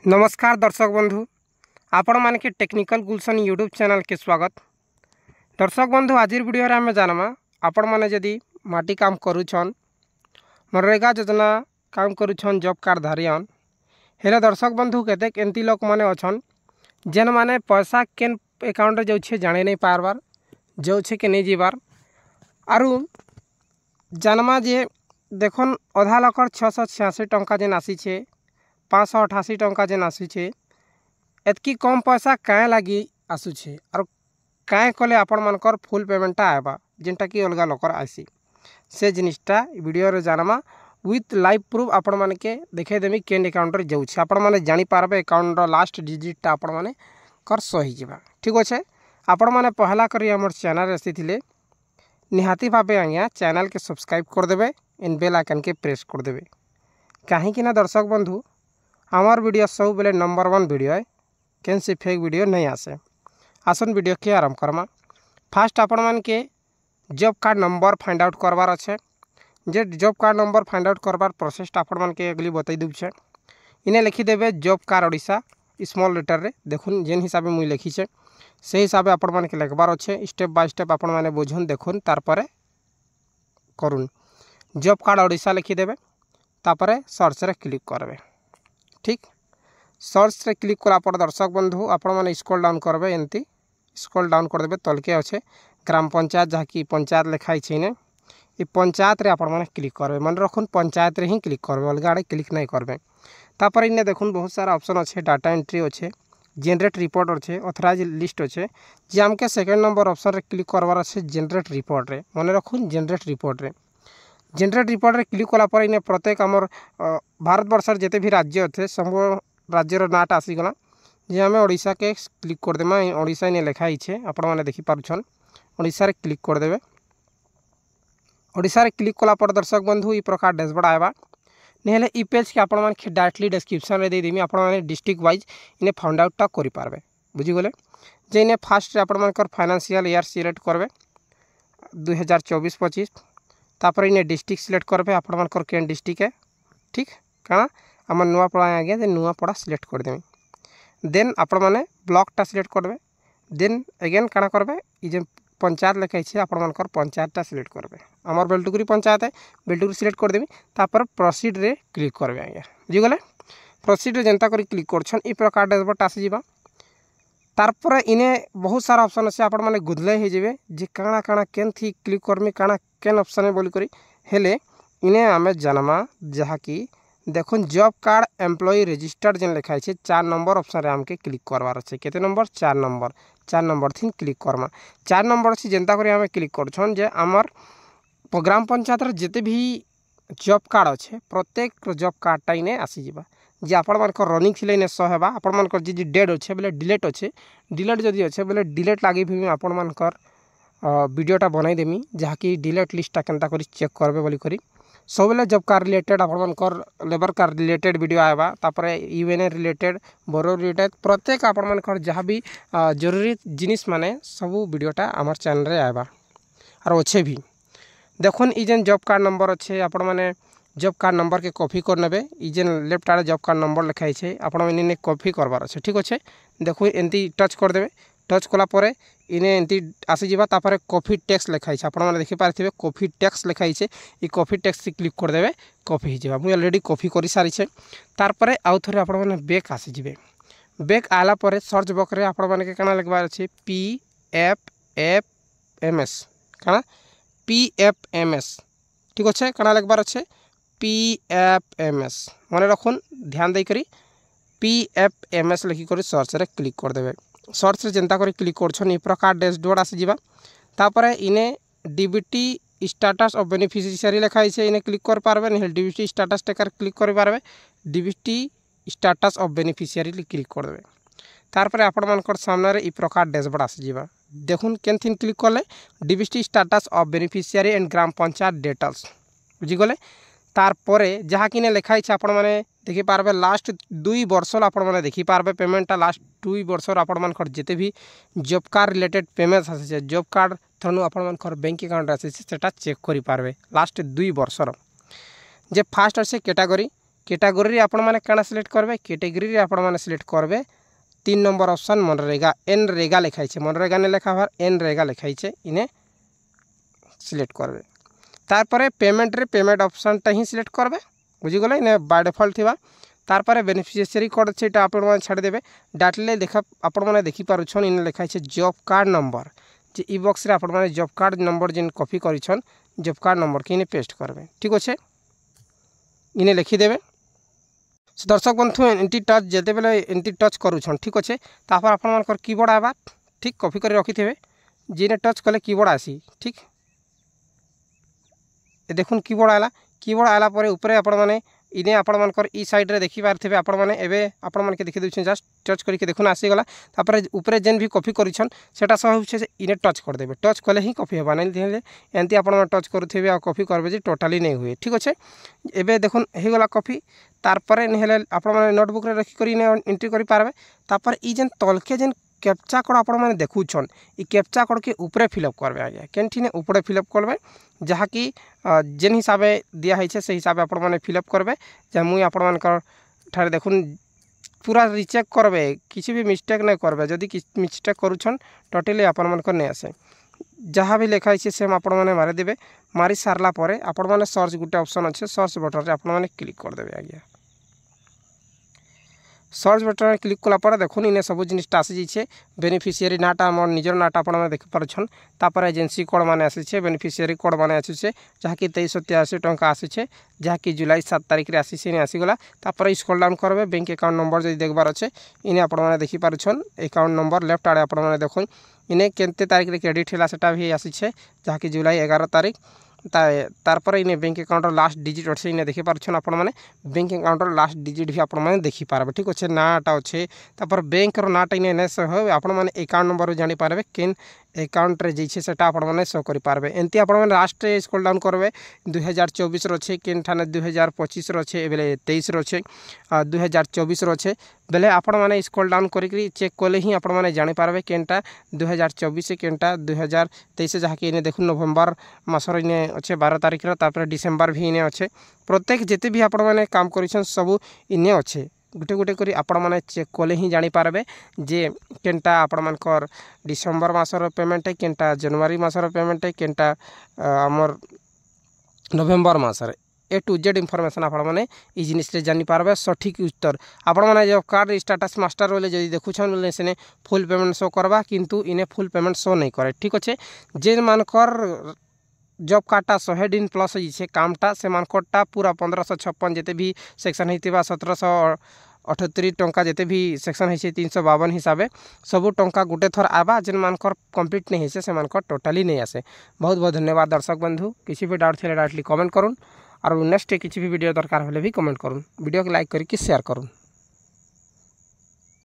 नमस्कार दर्शक बंधु आपण मानके टेक्निकल गुलशन यूट्यूब चैनल के स्वागत। दर्शक बंधु आज वीडियो रे आमे जानमा आपण माने जदि माटी काम करूछन मनरेगा योजना काम करूछन जॉब कार्ड धारियन हेले दर्शक बंधु केतेक एंती लोक माने अछन जेन माने पैसा केन अकाउंट रे जाउछे जाने नहीं पारबार जाउछे के नहीं जीवार आरु जानमा जे देखन आधा लकर 686 टंका जेन आसीछे 588 टंका जेन आସୁଛେ एतकी कम पैसा काए लगी आସୁଛେ और काए कले आपण मानकर फुल पेमेंटा आएबा जेनटा कि अलगा लोकर आसी से जिनिसटा वीडियो रे जानमा विथ लाइव प्रूफ आपण मानके देखे देमी केन अकाउंट रे जाउछे आपण माने जानि पारबे अकाउंट रो लास्ट डिजिट आपण माने कर सही जिबा। ठीक अछि आपण माने पहला करी हमर चैनल आसीथिले निहाती भाबे आज्ञा चैनल के सब्सक्राइब कर देबे इन बेल आइकन के प्रेस कर देबे काहे कि ना दर्शक बंधु हमार वीडियो सब बेले नंबर 1 वीडियो है केन से फेक वीडियो नहीं आसे। आसन वीडियो के आरंभ करमा। फास्ट आपण मान के job card number find out करवार अच्छे जे job card number find out करवार प्रोसेस आपण मान के अगली बताई दूछे इने लिखी देबे job card Odisha small letter रे देखुन जेन हिसाब में मुई लिखी छे से हिसाब आपण मान के लिखबार अच्छे स्टेप बाय स्टेप आपण माने बुझुन देखुन तार परे करुन जॉब कार्ड ओडिशा लिखी देबे तापरे सर्च रे क्लिक करबे। ठीक सर्च रे क्लिक कला पर दर्शक बंधु आपण माने स्क्रॉल डाउन करबे एंती स्क्रॉल डाउन कर देबे तलके अच्छे ग्राम पंचायत जहाँ की पंचायत लिखाई छे ने ई पंचायत रे आपण माने क्लिक करबे मन रखुन पंचायत रे ही क्लिक करबे अलगा आड़े क्लिक नहीं करबे। तापर इने देखुन बहुत सारा ऑप्शन अच्छे डाटा एंट्री अच्छे जनरेट रिपोर्ट अच्छे ऑथराइज लिस्ट अच्छे जे हमके सेकंड नंबर ऑप्शन रे क्लिक करवार अच्छे जनरेट रिपोर्ट रे मन रखुन जनरेट रिपोर्ट रे क्लिक कला पर इने प्रत्येक आमर भारत वर्ष जिते भी राज्य अच्छे सब राज्यर नाटा आसीगला जे आम ओडिशा के क्लिक कर देमा ओडिशा इने लिखाई छे आपण माने देखि पारुछन ओडिशा रे क्लिक कर देबे। ओडिशा रे क्लिक कला पर दर्शक बंधु ई प्रकार डैशबोर्ड आएबा नेले ई पेज के आपण माने डायरेक्टली डिस्क्रिप्शन रे दे देमी आपण माने डिस्ट्रिक्ट वाइज इने फाइंड आउट टा करि पारबे बुझी गले जे इने फास्ट रे आपण मानकर फाइनेंशियल ईयर सिलेक्ट करबे 2024-25 तापर इने डिस्ट्रिक्ट सिलेक्ट करबे आपण मानकर केन डिस्ट्रिक्ट है। ठीक काना आम नुआपड़ा आगे जे नुआपड़ा सिलेक्ट कर देमी देन आपण माने ब्लॉक टा सिलेक्ट करबे देन अगेन काना करबे ई जे पंचायत लिखाई छे आपण मानकर पंचायत टा सिलेक्ट करबे हमर बेलटुकुरी पंचायत है बेलटुकुरी सिलेक्ट कर देमी तापर प्रोसीड रे क्लिक करबे आगे बुझी गले प्रोसीड रे जनता करी क्लिक करछन ई प्रकार डैशबोर्ड आसी जिबा। तारपर इने बहुत सारा ऑप्शन अच्छे आपण माने गुदले हे जेबे जे काना काना केन थी क्लिक करमी काना केन ऑप्शन है बोली करी हेले इने आमे जानमा जहा की देखुन जॉब कार्ड एम्प्लॉय रजिस्टर्ड जेन लिखाई छे 4 नंबर ऑप्शन रे हमके क्लिक करवार अच्छे केते नंबर 4 नंबर थी क्लिक करमा 4 नंबर से जनता करी हमें क्लिक करछन जे हमर ग्राम पंचायत रे जेते भी जॉब कार्ड अच्छे प्रत्येक जॉब कार्ड टा इने आसी जिबा जे आपण मानकर रनिंग थिले ने सो हेबा आपण मानकर जे डेड अच्छे बोले डिलीट अच्छे डिलीट जदि अच्छे बोले डिलीट लागी भी आपण मानकर वीडियोटा बनाई देमी जहाँ की डिलीट लिस्टा केनता करी चेक करबे बोली करी सब बेले जॉब कार्ड रिलेटेड आपण मानकर लेबर कार्ड रिलेटेड वीडियो आएबा तापर यूएनए रिलेटेड बोरो रिलेटेड प्रत्येक आपण मानकर जहाँ भी जरूरी जिनिस माने सब वीडियोटा आमर चैनल रे आएबा और अच्छे भी देखुन ई जेन जॉब कार्ड नंबर अच्छे आपण माने जॉब कार्ड नंबर के कॉपी कर नेबे ई जेन लेफ्ट आड़े जॉब कार्ड नंबर लिखाई छे आपण इने कॉपी करबार अच्छे। ठीक अच्छे देखो एंती टच कर देबे टच कला परे इने एंती आसी जिबा तापर कॉफी टैक्स लिखाई छे आपण माने देखि पारथिबे कॉफी टैक्स लिखाई छे ई कॉफी टैक्स से क्लिक कर देबे कॉफी ही जिबा मु ऑलरेडी कॉफी करि सारी छे तार परे आउ थरे आपण माने बैक आसी जिबे बैक आला परे सर्च बॉक्स रे आपण माने के काना लिखबार अछि PFFMS काना PFMS ठीक अच्छे काना लिखबार अछि PFMS मन रखुन ध्यान दे करी PFMS लिखि करी सर्च रे क्लिक कर देबे सर्च रे जनता करी क्लिक करछन ई प्रकार डैशबोर्ड आसी जिबा तापरे इने डीबीटी स्टेटस ऑफ बेनिफिशियरी लिखाई छे इने क्लिक कर पारबे नहीं डीबीटी स्टेटस टेकर क्लिक कर पारबे DBT status of beneficiary click कर देबे तारपरे आपण मानकर सामने रे ई प्रकार डैशबोर्ड आसी जिबा देखुन केन थिन क्लिक करले DBT status of beneficiary and gram panchayat details बुझी गले तारपरे जहाँ कि लिखाई छे आपण माने देखि पारबे लास्ट 2 वर्ष आपण माने देखि पारबे पेमेंटा लास्ट 2 वर्ष आपण मानकर जेते भी जॉब कार्ड रिलेटेड पेमेंट आसे छे जॉब कार्ड थ्रू आपण मानकर बैंक अकाउंट आसे छे सेटा चेक करि पारबे लास्ट 2 वर्ष जे फास्ट आसे कैटेगरी कैटेगरी आपण मैंने काଣା सिलेक्ट करबे कैटेगरी आपण मैंने सिलेक्ट करबे 3 नंबर ऑप्शन मनरेगा एन रेगा लिखाई छे मनरेगा ने लिखा बार एन रेगा लिखाई छे इने सिलेक्ट करबे तारपरे पेमेंट रे पेमेंट ऑप्शन टा ही सिलेक्ट करबे बुझी गले ने बाय डिफॉल्ट थिबा तारपरे बेनिफिशियरी कोड छे एटा आपण मैंने छाड़ देबे डाटले देखा आपण मैंने देखि पारुछन इने लिखाई छे जॉब कार्ड नंबर जे ई बॉक्स रे आपण मैंने जॉब कार्ड नंबर जिन कॉपी करिछन जॉब कार्ड नंबर के इने पेस्ट करबे ठीक अच्छे इने लिखि देबे दर्शक बंधु एंटी टच जेते बेले एंटी टच करूछन ठीक अच्छे तापर आपण मानकर कीबोर्ड आबा ठीक कॉपी कर रखी थे जिने टच कले कीबोर्ड आसी ठीक ए देखुन कीबोर्ड आला परे ऊपर आपण माने इने आपण मानकर ई साइड रे देखि पारथिबे आपण माने एबे आपण माने के देखि दउछन जस्ट टच करके देखुन आसी गला तापर ऊपर जेन भी कॉपी करिछन सेटा सब होछे इने टच कर देबे टच कले ही कॉपी हेबा नै दिले एंती आपण माने टच करूथिबे आ कॉपी करबे जे टोटली नै हुए ठीक अच्छे एबे देखुन हे गला कॉपी तारपरे नेहले आपण माने नोटबुक रे रखि करी एंट्री करि पारबे तापर ई जेन तलके जेन कैप्चा कोड आपण माने देखुछन ई कैप्चा कोड के ऊपर फिलअप करबे आगे केनठिने ऊपर फिलअप करबे जहा कि जेन हिसाबे दिया है से हिसाबे आपण माने फिलअप करबे जे मुई आपण मानकर ठारे देखुन पूरा रिचेक करबे किसी भी मिस्टेक नै करबे जदि मिस्टेक करूछन टोटली आपण मानकर नै आसे जहाँ भी लिखा है से आपण माने मारि देबे मारि सारला परे आपण माने सर्च गुटे ऑप्शन अच्छे सर्च बटन रे आपण माने क्लिक कर देबे आगे सर्च बटन क्लिक कला पर देखुन इने सब जिनिसटा आसी जाइए बेनिफिशियरी नाटा मोर निजर नाटा आपण मैंने देखि पारुछन तापर एजेंसी कोड माने आसी बेनिफिशियरी कोड माने आसी जहाँकि 2383 टंका आसी जहाँकि जुलाई 7 तारिख रे आसी आसीगला तापर स्क्रॉल डाउन करबे बैंक अकाउंट नंबर जदि देखबार अच्छे इने आपण मैंने देखि पारुछन अकाउंट नंबर लेफ्ट आड़े आपण मैंने देखुन इने केते तारिख रे क्रेडिट हैला सेटा भी आसी जहाँकि जुलाई 11 तारिख तारपर इने बैंक अकाउंट लास्ट डिजिट अच्छे इने देखि पारुछन आपण माने बैंक अकाउंट लास्ट डिजिट भी आपण माने देखि पारबे ठीक अच्छे नाटा अच्छे तापर बैंक रो नाटा इने एनएस हो आपण माने अकाउंट नंबर जानि पारबे केन अकाउंट रे जैसे सेटा आपण माने शो करि पारबे एंती आपण माने लास्ट रे स्क्रॉल डाउन करबे 2024 रो छे केन ठाने 2025 रो छे बेले 23 रो छे 2024 रो छे बेले आपण माने स्क्रॉल डाउन करी चेक कले ही आपण माने जानि पारबे केनटा 2024 केनटा 2023 जहा कि इने देखु नवंबर मासर इने अच्छे 12 तारिख रो तापर डिसेंबर भी इने अच्छे प्रत्येक जेते भी आपण माने काम करिसन सब इने अच्छे गुटे गुटे करी आपण माने चेक कले ही जानि पारबे जे केनटा आपण मानकर डिसेंबर मासर पेमेंट है केनटा जनवरी मासर पेमेंट है केनटा हमर नवेम्बर मासर ए टू जेड इनफॉरमेशन आपण माने ई जिनिस रे जानि पारबे सठिक उत्तर आपण माने जब कार्ड स्टेटस मास्टर वाले जदि देखुछन बोले सेने फुल पेमेंट शो करबा किंतु इने फुल पेमेंट शो नहीं करे ठीक अच्छे जे मानकर जॉब कार्डटा 100 दिन प्लस होइछे कामटा से मानकटा पूरा 1556 जेते भी सेक्शन हेतिबा 1778 टंका जेते भी सेक्शन है 352 हिसाब सबू टंका गुटे थर आबा जेन मानकर कंप्लीट नहीं है से मानकर टोटली नहीं आसे बहुत बहुत धन्यवाद दर्शक बंधु किसी भी डाउट थे डायरेक्टली कमेंट करूँ और नेक्स्ट किसी भी वीडियो दरकार होले भी कमेंट करूँ वीडियो को लाइक करके शेयर करूँ।